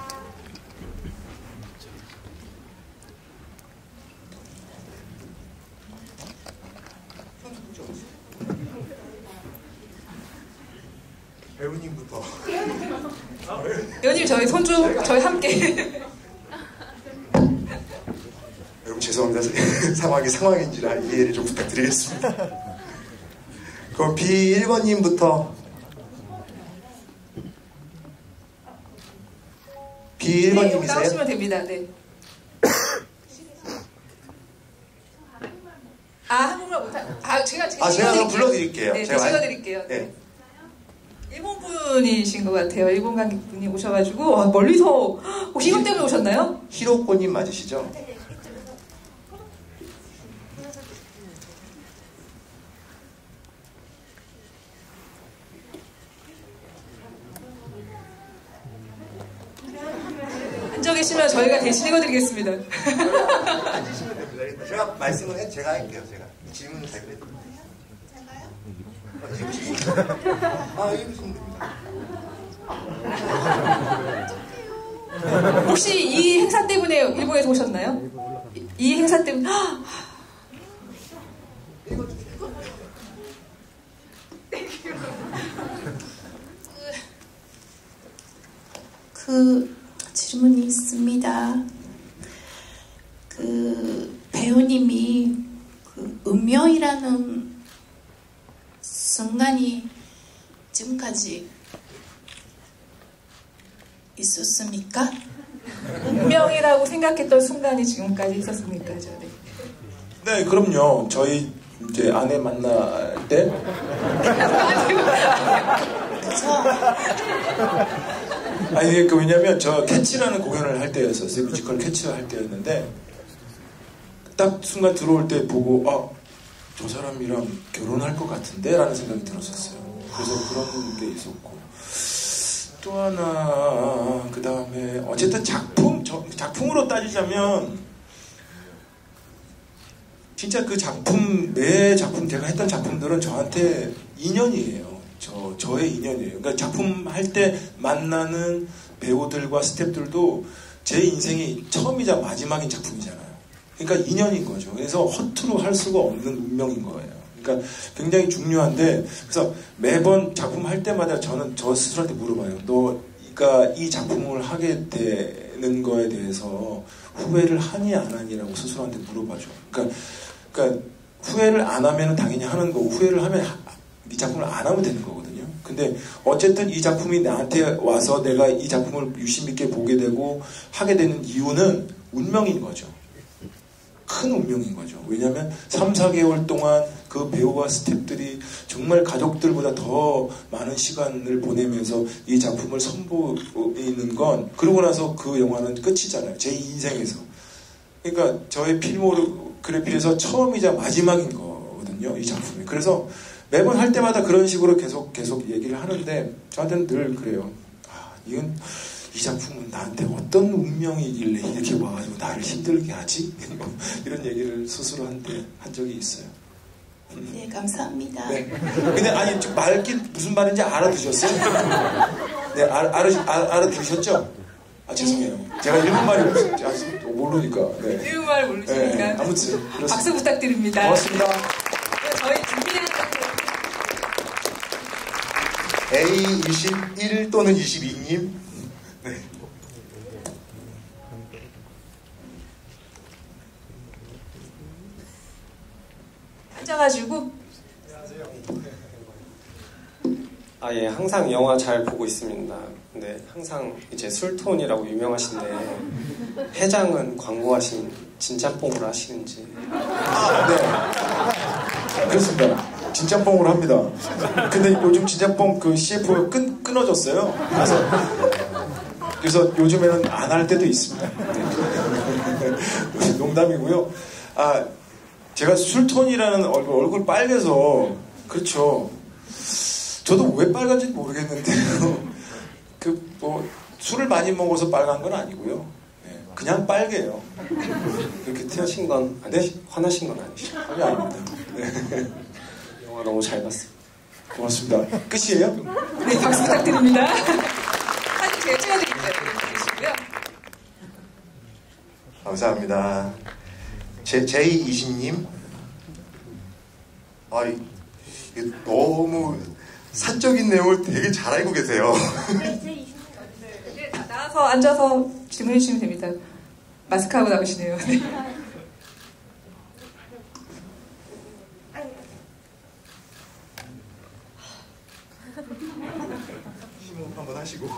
배우님부터. 배우님 저희 손 좀 저희 함께. 여러분 죄송합니다. 상황인지라 이해를 좀 부탁드리겠습니다. 그럼 B1번님부터. B1번님이세요? 네, 나오시면 됩니다. 네. 한국말 못하. 제가 제가 불러드릴게요. 네, 제가 드릴게요. 네. 일본 분이신 것 같아요. 일본 관객분이 오셔가지고 멀리서 혹시 이것 때문에 오셨나요? 히로코님 맞으시죠? 앉아 계시면 저희가 대신 읽어드리겠습니다. 앉으시면 됩니다. 제가 말씀을 제가 할게요. 제가 질문을 잘 해드릴게요. 읽으시면 됩니다. 혹시 이 행사 때문에 일본에서 오셨나요? 이 행사 때문에 그 질문이 있습니다. 그 배우님이 그 운명이라는 순간이 지금까지 있었습니까? 운명이라고 생각했던 순간이 지금까지 있었습니까? 네, 그럼요. 저희 이제 아내 만날 때. 그죠? 아니, 왜냐면 저 캐치라는 공연을 할 때였었어요. 뮤지컬 캐치를 할 때였는데 딱 순간 들어올 때 보고 저 사람이랑 결혼할 것 같은데? 라는 생각이 들었었어요. 그래서 그런 게 있었고. 또 하나, 그 다음에, 어쨌든 작품으로 따지자면, 진짜 그 작품, 매 작품, 제가 했던 작품들은 저한테 인연이에요. 저의 인연이에요. 그러니까 작품 할 때 만나는 배우들과 스태프들도 제 인생이 처음이자 마지막인 작품이잖아요. 그러니까 인연인 거죠. 그래서 허투루 할 수가 없는 운명인 거예요. 그러니까 굉장히 중요한데 그래서 매번 작품 할 때마다 저는 저 스스로한테 물어봐요. 너가 이 작품을 하게 되는 거에 대해서 후회를 하니 안 하니라고 스스로한테 물어봐줘. 그러니까 후회를 안 하면 당연히 하는 거고 후회를 하면 이 작품을 안 하면 되는 거거든요. 근데 어쨌든 이 작품이 나한테 와서 내가 이 작품을 유심 있게 보게 되고 하게 되는 이유는 운명인 거죠. 큰 운명인 거죠. 왜냐하면 3, 4개월 동안 그 배우와 스태프들이 정말 가족들보다 더 많은 시간을 보내면서 이 작품을 선보이는 건 그러고 나서 그 영화는 끝이잖아요. 제 인생에서. 그러니까 저의 필모그래피에서 처음이자 마지막인 거거든요. 이 작품이. 그래서 매번 할 때마다 그런 식으로 계속 얘기를 하는데 저한테는 늘 그래요. 이 작품은 나한테 어떤 운명이길래 이렇게 와가지고 나를 힘들게 하지? 이런 얘기를 스스로 한 적이 있어요. 네, 감사합니다. 네. 근데 아니 좀 말긴 무슨 말인지 알아두셨어요? 네, 알아들으셨죠? 아 죄송해요. 제가 일본말이 아직 모르니까. 네. 일본말 모르시니까. 네, 아무튼 그렇습니다. 박수 부탁드립니다. 고맙습니다. 저희 준비한 A21 또는 22님. 네. 앉아가지고 아, 예, 항상 영화 잘 보고 있습니다. 근데 항상 이제 술톤이라고 유명하신데 회장은 광고하신 진짬뽕으로 하시는지. 네. 그렇습니다. 진짬뽕으로 합니다. 근데 요즘 진짬뽕 그 CF가 끊어졌어요. 그래서 요즘에는 안 할 때도 있습니다. 네. 농담이고요. 아, 제가 술톤이라는 얼굴 빨개서 그렇죠. 저도 왜 빨간지는 모르겠는데요. 술을 많이 먹어서 빨간 건 아니고요. 네, 그냥 빨개요. 그렇게 태어신 건 네? 화나신 건 아니시죠? 전혀 아닙니다. 네. 영화 너무 잘 봤습니다. 고맙습니다. 끝이에요? 네, 박수 부탁드립니다. 사진 제가 찍어드릴게요. 주시고요. 감사합니다. J20님. 이게 너무 사적인 내용을 되게 잘 알고 계세요. 네, 나와서 앉아서 질문해 주시면 됩니다. 마스크하고 나오시네요. 네. 심호흡 한번 하시고.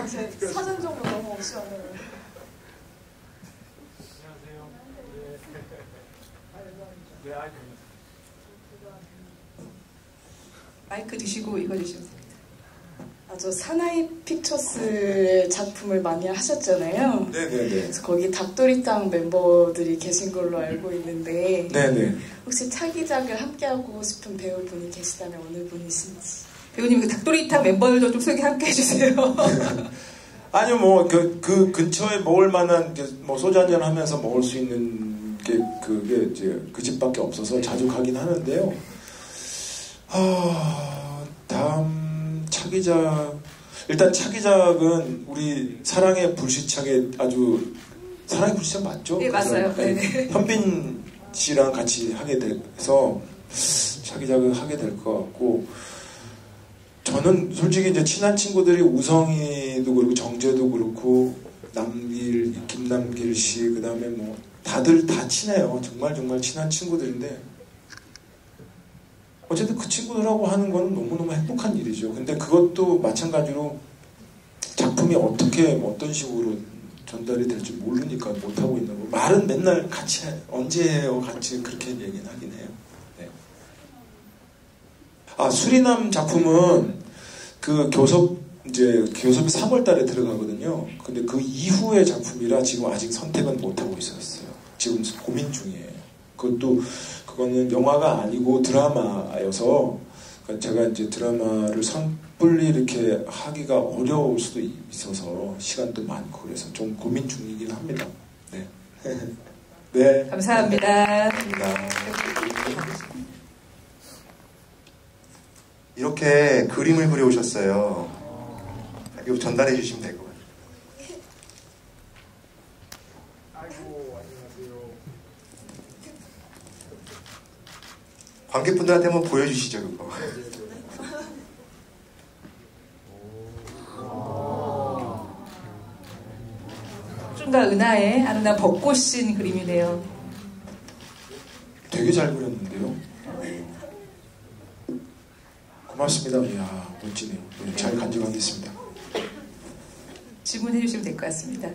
제 사전 정보 너무 없이하네요. 마이크 드시고 읽어주시면 됩니다. 저 사나이 픽처스의 작품을 많이 하셨잖아요. 네네네. 그래서 거기 닭도리탕 멤버들이 계신 걸로 알고 있는데 네네. 혹시 차기작을 함께하고 싶은 배우분이 계시다면 어느 분이신지. 배우님 그 닭도리탕 멤버들도 좀 소개 함께 해주세요. 아니요, 뭐, 그 근처에 먹을 만한, 뭐, 소주 한잔 하면서 먹을 수 있는 그게 이제 그 집밖에 없어서 자주 가긴 하는데요. 다음 차기작. 일단 차기작은 우리 사랑의 불시착에 아주, 사랑의 불시착 맞죠? 네, 맞아요. 네네. 현빈 씨랑 같이 하게 돼서 차기작을 하게 될 것 같고, 저는 솔직히 이제 친한 친구들이 우성이도 그렇고 정재도 그렇고 김남길 씨 그다음에 뭐 다들 다 친해요. 정말 친한 친구들인데 어쨌든 그 친구들하고 하는 건 너무너무 행복한 일이죠. 근데 그것도 마찬가지로 작품이 어떤 식으로 전달이 될지 모르니까 못하고 있는 거. 말은 맨날 같이 언제 해요? 같이 그렇게 얘기는 하긴 해요. 네. 수리남 작품은 그 교섭이 3월 달에 들어가거든요. 근데 그 이후의 작품이라 지금 아직 선택은 못하고 있었어요. 지금 고민 중이에요. 그거는 영화가 아니고 드라마여서 제가 이제 드라마를 섣불리 이렇게 하기가 어려울 수도 있어서 시간도 많고 그래서 좀 고민 중이긴 합니다. 네. 네. 감사합니다. 이렇게 그림을 그려오셨어요. 이거 전달해 주시면 될 것 같아요. 관객분들한테 한번 보여주시죠, 그거. 춘과 은하의 아름다운 벚꽃인 그림이네요. 되게 잘 그렸는데요. 고맙습니다. 이야, 멋지네요. 네, 잘 간직하겠습니다. 질문해 주시면 될 것 같습니다.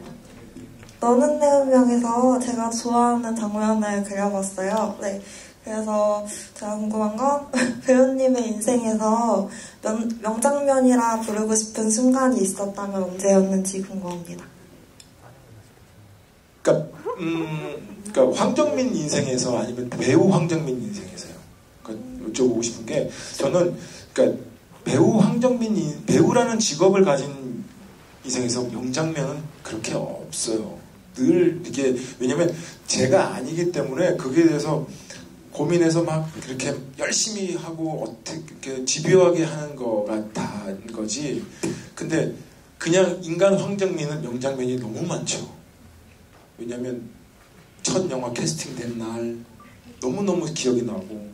너는 내 운명에서 제가 좋아하는 장면을 그려봤어요. 네. 그래서 제가 궁금한 건 배우님의 인생에서 명장면이라 부르고 싶은 순간이 있었다면 언제였는지 궁금합니다. 그러니까 황정민 인생에서 아니면 배우 황정민 인생에서요. 그러니까 여쭤보고 싶은 게 저는 그러니까 배우 황정민 배우라는 직업을 가진 인생에서 명장면은 그렇게 없어요. 늘 이게 왜냐면 제가 아니기 때문에 그게 대해서 고민해서 막 그렇게 열심히 하고 어떻게 집요하게 하는 거가 다인 거지. 근데 그냥 인간 황정민은 명장면이 너무 많죠. 왜냐면 첫 영화 캐스팅된 날 너무너무 기억이 나고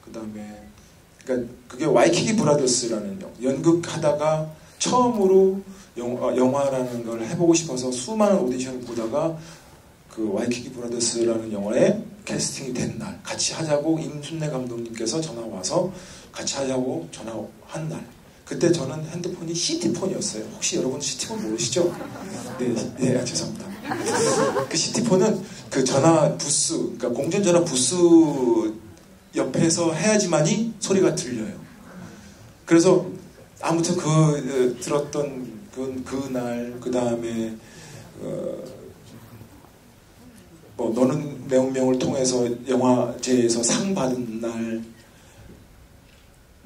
그 다음에 그러니까 그게 와이키키 브라더스라는 연극하다가 처음으로 영화라는 걸 해보고 싶어서 수많은 오디션을 보다가 그 와이키키 브라더스라는 영화에 캐스팅이 된 날 같이 하자고 임순례 감독님께서 전화 와서 같이 하자고 전화한 날 그때 저는 핸드폰이 시티폰이었어요. 혹시 여러분 시티폰 모르시죠? 네, 죄송합니다. 그 시티폰은 그 전화 부스, 그러니까 공중전화 부스 옆에서 해야지만이 소리가 들려요. 그래서 아무튼 들었던 그날, 그 다음에 뭐 너는 내 운명을 통해서 영화제에서 상 받은 날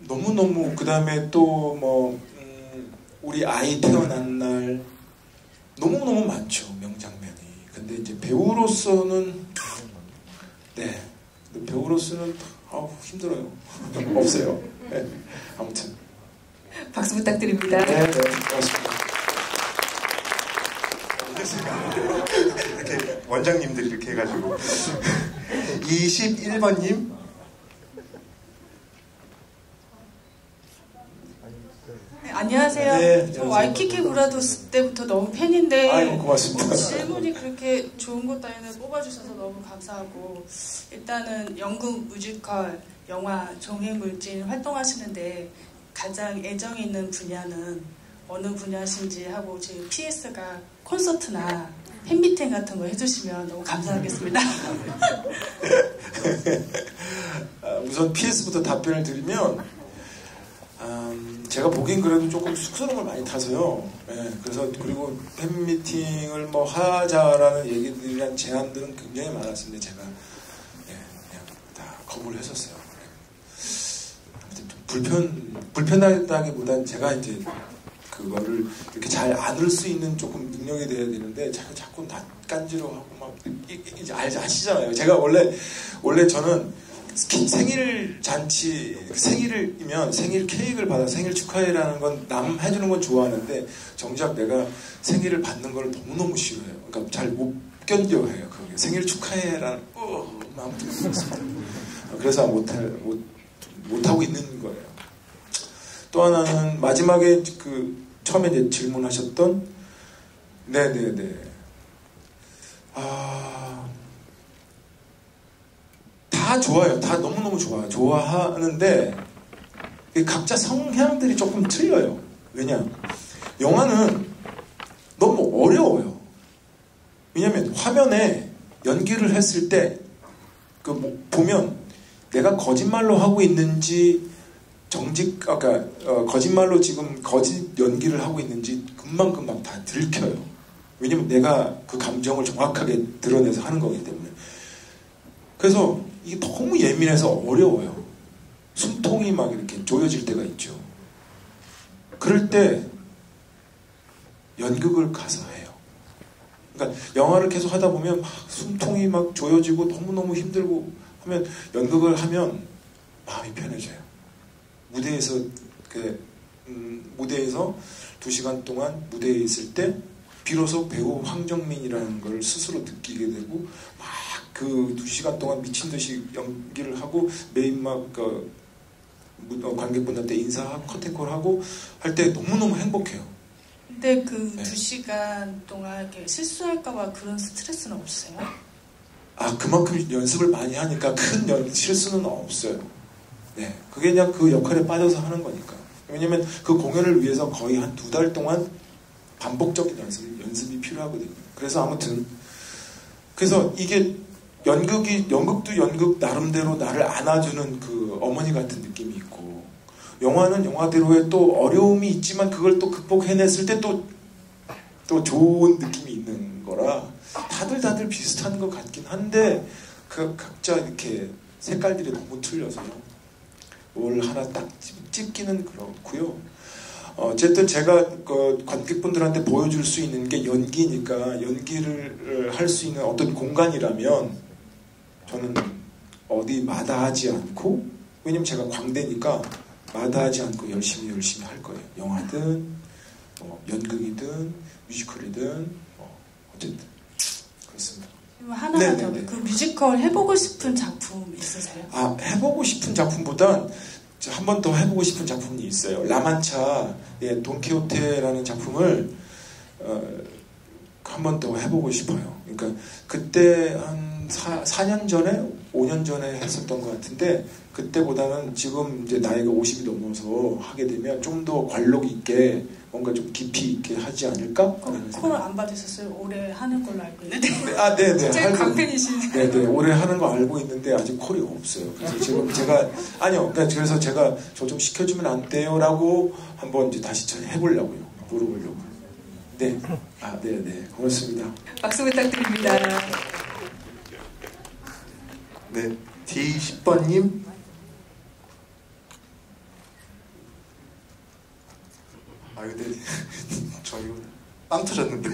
너무너무 그 다음에 또 뭐 우리 아이 태어난 날 너무너무 많죠 명장면이. 근데 이제 배우로서는 배우로서는 힘들어요. 없어요. 네, 아무튼 박수 부탁드립니다. 네, 고맙습니다. 이렇게 원장님들이 이렇게 해가지고 21번님 안녕하세요. 네, 저 와이키키 브라더스 때부터 너무 팬인데 아이고, 고맙습니다. 질문이 그렇게 좋은 것도 아니라 뽑아주셔서 너무 감사하고 일단은 연극, 뮤지컬, 영화, 종횡물진 활동하시는데 가장 애정이 있는 분야는 어느 분야신지 하고 제 PS가 콘서트나 팬미팅 같은 거 해주시면 너무 감사하겠습니다. 우선 PS부터 답변을 드리면 제가 보기엔 그래도 조금 쑥스러움을 많이 타서요. 네, 그래서 그리고 팬미팅을 뭐 하자라는 얘기들이란 제안들은 굉장히 많았는데 제가 그냥 다 거부를 했었어요. 아무튼 좀 불편하다기보단 제가 이제 그거를 이렇게 잘 안을 수 있는 조금 능력이 돼야 되는데 자꾸 낯간지러하고 막 이제 아시잖아요. 제가 원래 저는 생일 잔치, 생일이면 생일 케이크를 받아 생일 축하해라는 건 남 해주는 건 좋아하는데 정작 내가 생일을 받는 걸 너무너무 싫어해요. 그러니까 잘 못 견뎌해요. 그게 생일 축하해라는 마음 들고 있습니다. 그래서 못하고 있는 거예요. 또 하나는 마지막에 처음에 이제 질문하셨던 다 좋아요. 다 너무너무 좋아요. 좋아하는데 각자 성향들이 조금 틀려요. 왜냐? 영화는 너무 어려워요. 왜냐면 화면에 연기를 했을 때 보면 내가 거짓말로 하고 있는지 거짓말로 지금 거짓 연기를 하고 있는지 금방금방 다 들켜요. 왜냐면 내가 그 감정을 정확하게 드러내서 하는 거기 때문에. 그래서 이게 너무 예민해서 어려워요. 숨통이 막 이렇게 조여질 때가 있죠. 그럴 때 연극을 가서 해요. 그러니까 영화를 계속 하다 보면 막 숨통이 막 조여지고 너무너무 힘들고 하면 연극을 하면 마음이 편해져요. 무대에서 2시간 동안 무대에 있을 때 비로소 배우 황정민이라는 걸 스스로 느끼게 되고 막 그 2시간 동안 미친 듯이 연기를 하고 메인 막 관객분한테 인사하고 커튼콜 하고 할 때 너무너무 행복해요. 근데 그 네. 2시간 동안 이렇게 실수할까봐 그런 스트레스는 없어요? 그만큼 연습을 많이 하니까 큰 실수는 없어요. 네, 그게 그냥 그 역할에 빠져서 하는 거니까. 왜냐면 그 공연을 위해서 거의 한 2달 동안 반복적인 연습이 필요하거든요. 그래서 아무튼 그래서 이게 연극도 연극 나름대로 나를 안아주는 그 어머니 같은 느낌이 있고, 영화는 영화대로의 또 어려움이 있지만 그걸 또 극복해냈을 때 또 좋은 느낌이 있는 거라 다들 비슷한 것 같긴 한데 그 각자 이렇게 색깔들이 너무 틀려서 뭘 하나 딱 찝기는 그렇고요. 어쨌든 제가 그 관객분들한테 보여줄 수 있는 게 연기니까 연기를 할 수 있는 어떤 공간이라면 저는 어디 마다하지 않고, 왜냐면 제가 광대니까 마다하지 않고 열심히 할 거예요. 영화든 연극이든 뮤지컬이든 어쨌든 그렇습니다. 하나만 더, 그 뮤지컬 해보고 싶은 작품 있으세요? 해보고 싶은 작품보단 한 번 더 해보고 싶은 작품이 있어요. 라만차의 돈키호테라는 작품을 한 번 더 해보고 싶어요. 그러니까 그때 한 4년 전에 5년 전에 했었던 것 같은데, 그때보다는 지금 이제 나이가 50이 넘어서 하게 되면 좀 더 관록 있게 뭔가 좀 깊이 있게 하지 않을까? 콜을 안 받으셨어요? 올해 하는 걸로 알고 있는데. 네네. 제일 강팬이시네. 네네. 올해 하는 거 알고 있는데 아직 콜이 없어요. 그래서 지금 제가 그래서 제가 저 좀 시켜주면 안 돼요라고 한번 이제 다시 해보려고요. 물어보려고. 네. 네네. 고맙습니다. 박수 부탁드립니다. 네, D10번님. 근데 저 이거 빵 터졌는데.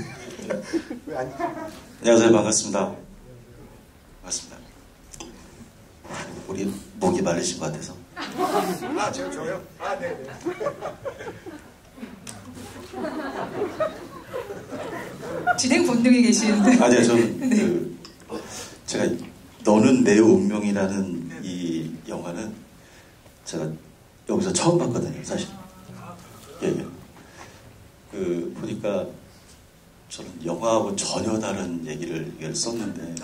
왜 아니? 안녕하세요. 반갑습니다. 우리 목이 마르신 것 같아서. 저요? 네네. 진행 본능이 계시는데. 아니요, 저는 제가 너는 내 운명이라는 이 영화는 제가 여기서 처음 봤거든요, 사실. 예. 보니까 저는 영화하고 전혀 다른 얘기를 썼는데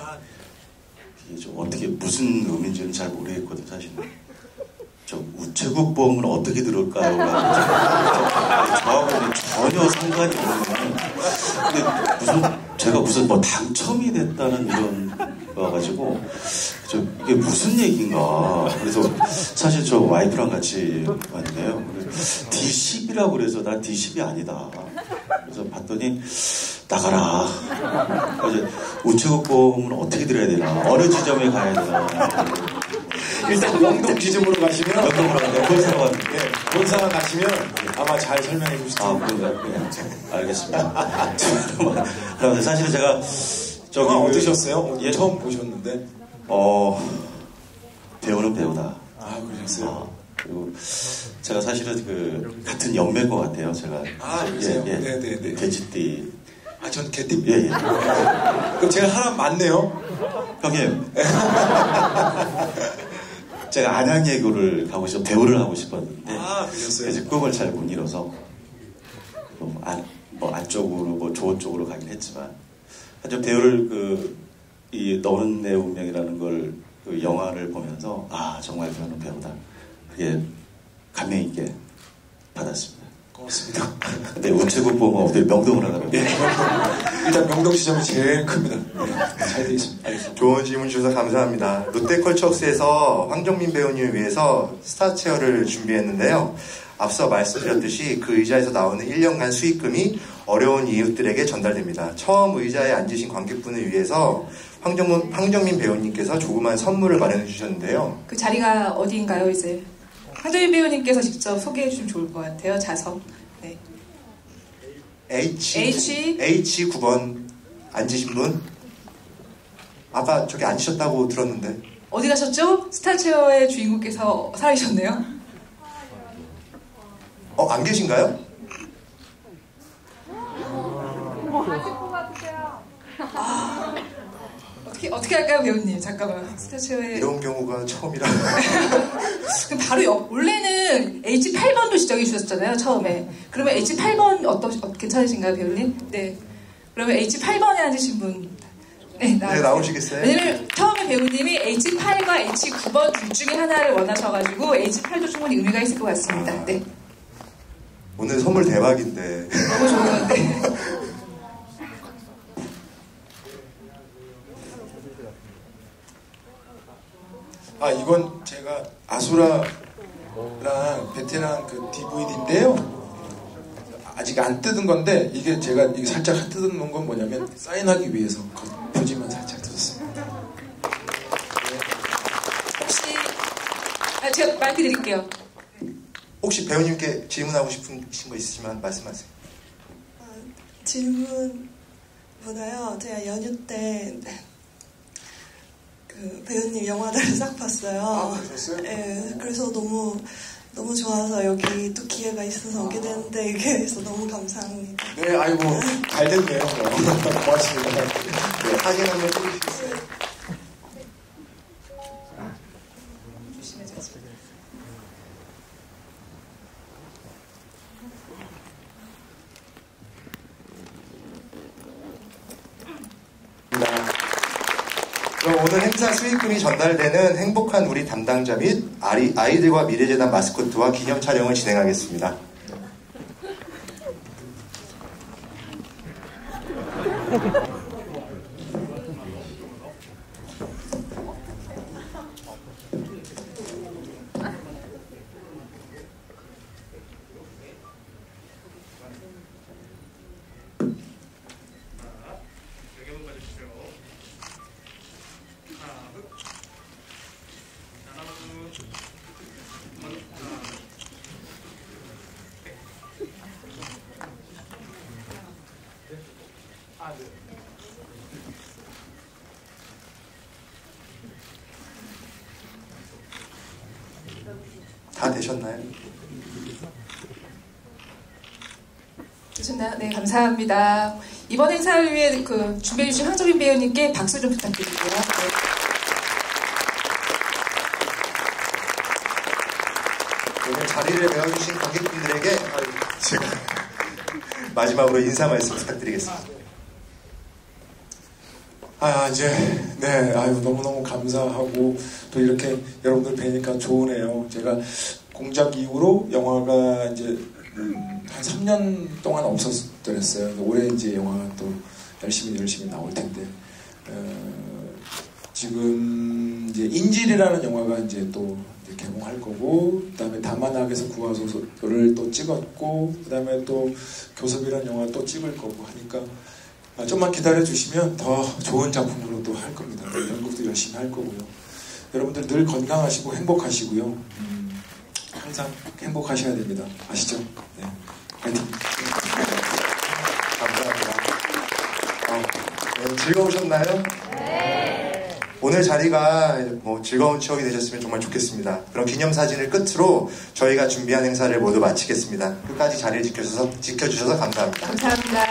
이게 좀 어떻게 무슨 의미인지는 잘 모르겠거든요, 사실은. 저 우체국 보험은 어떻게 들을까요? 저하고는 전혀 상관이 없는. 근데 제가 무슨 당첨이 됐다는 이런 와가지고 이게 무슨 얘기인가. 그래서 사실 저 와이프랑 같이 왔는데요. D10이라고 그래서 난 D10이 아니다. 그래서 봤더니 나가라. 이제 우체국 보험은 어떻게 들어야 되나, 어느 지점에 가야 되나. 일단 영동 지점으로 가시면 본사가 가시면 아마 잘 설명해 주실 텐데. 알겠습니다. 그런데 사실은 제가 어떠셨어요? 처음 보셨는데. 배우는 배우다. 그러셨어요? 그리고 제가 사실은 같은 연배인 것 같아요. 제가. 그러세요? 네네네. 돼지띠. 전 개띠. 예. 그럼 제가 하나 맞네요. 형님. 제가 안양예고를 가고 배우를 하고 싶었는데. 그러셨어요? 이제 꿈을 잘 못 이뤄서 안쪽으로 좋은 쪽으로 가긴 했지만, 하여튼 배우를 이 너는 내 운명이라는 걸 그 영화를 보면서 정말 배우는 배우다. 그게 감명 있게 받았습니다. 고맙습니다. 근데 우체국 보면 어떻게 명동으로 가더라고요. 일단 명동 지점이 제일 큽니다. 잘 되어 있습니다. 알겠습니다. 좋은 질문 주셔서 감사합니다. 롯데컬처스에서 황정민 배우님을 위해서 스타체어를 준비했는데요. 앞서 말씀드렸듯이 그 의자에서 나오는 1년간 수익금이 어려운 이웃들에게 전달됩니다. 처음 의자에 앉으신 관객분을 위해서 황정민 배우님께서 조그만 선물을 마련해 주셨는데요. 그 자리가 어디인가요, 이제? 황정민 배우님께서 직접 소개해 주시면 좋을 것 같아요. 좌석. 네. H9번 앉으신 분. 아까 저기 앉으셨다고 들었는데. 어디 가셨죠? 스타체어의 주인공께서 살아계셨네요. 안 계신가요? 가실 것 같으세요? 어떻게 할까요, 배우님? 잠깐만. 스타체어에 이런 경우가 처음이라. 그럼 바로 원래는 H8번도 지정해 주셨잖아요, 처음에. 그러면 H8번 괜찮으신가요, 배우님? 네. 그러면 H8번에 앉으신 분. 네, 나오시겠어요? 왜냐면 처음에 배우님이 H8과 H9번 둘 중에 하나를 원하셔가지고 H8도 충분히 의미가 있을 것 같습니다. 네. 오늘 선물 대박인데. 너무 좋은데. 이건 제가 아수라랑 베테랑 그 DVD인데요. 아직 안 뜯은 건데 이게 제가 이게 살짝 뜯은 건 뭐냐면 사인하기 위해서 표지만 살짝 뜯었습니다. 혹시 제가 마이크 드릴게요. 혹시 배우님께 질문하고 싶으신 거 있으시면 말씀하세요. 질문보다요. 제가 연휴 때 그 배우님 영화들을 싹 봤어요. 그러셨어요? 네, 그래서 너무 좋아서 여기 또 기회가 있어서 오게 되는데 그래서 너무 감사합니다. 네, 아이고 잘 됐네요. 고맙습니다. 네, 확인 한번 해주시겠어요? 그럼 오늘 행사 수익금이 전달되는 행복한 우리 담당자 및 아이들과 미래재단 마스코트와 기념 촬영을 진행하겠습니다. 다 되셨나요? 되셨나요? 네, 감사합니다. 이번 행사를 위해 준비해주신 황정민 배우님께 박수 좀 부탁드릴게요. 네. 오늘 자리를 메워주신 관객분들에게 제가 마지막으로 인사 말씀 부탁드리겠습니다. 너무너무 감사하고 또 이렇게 여러분들 뵈니까 좋으네요. 제가 공작 이후로 영화가 이제 한 3년 동안 없었더랬어요. 올해 이제 영화가 또 열심히 나올 텐데 지금 이제 인질이라는 영화가 이제 또 이제 개봉할 거고, 그다음에 다만학에서 구하소서를 또 찍었고, 그다음에 또 교섭이라는 영화 또 찍을 거고 하니까. 좀만 기다려 주시면 더 좋은 작품으로 또 할 겁니다. 연극도 열심히 할 거고요. 여러분들 늘 건강하시고 행복하시고요. 항상 행복하셔야 됩니다. 아시죠? 네. 파이팅. 감사합니다. 즐거우셨나요? 네. 오늘 자리가 즐거운 추억이 되셨으면 정말 좋겠습니다. 그럼 기념사진을 끝으로 저희가 준비한 행사를 모두 마치겠습니다. 끝까지 자리를 지켜주셔서 감사합니다. 감사합니다.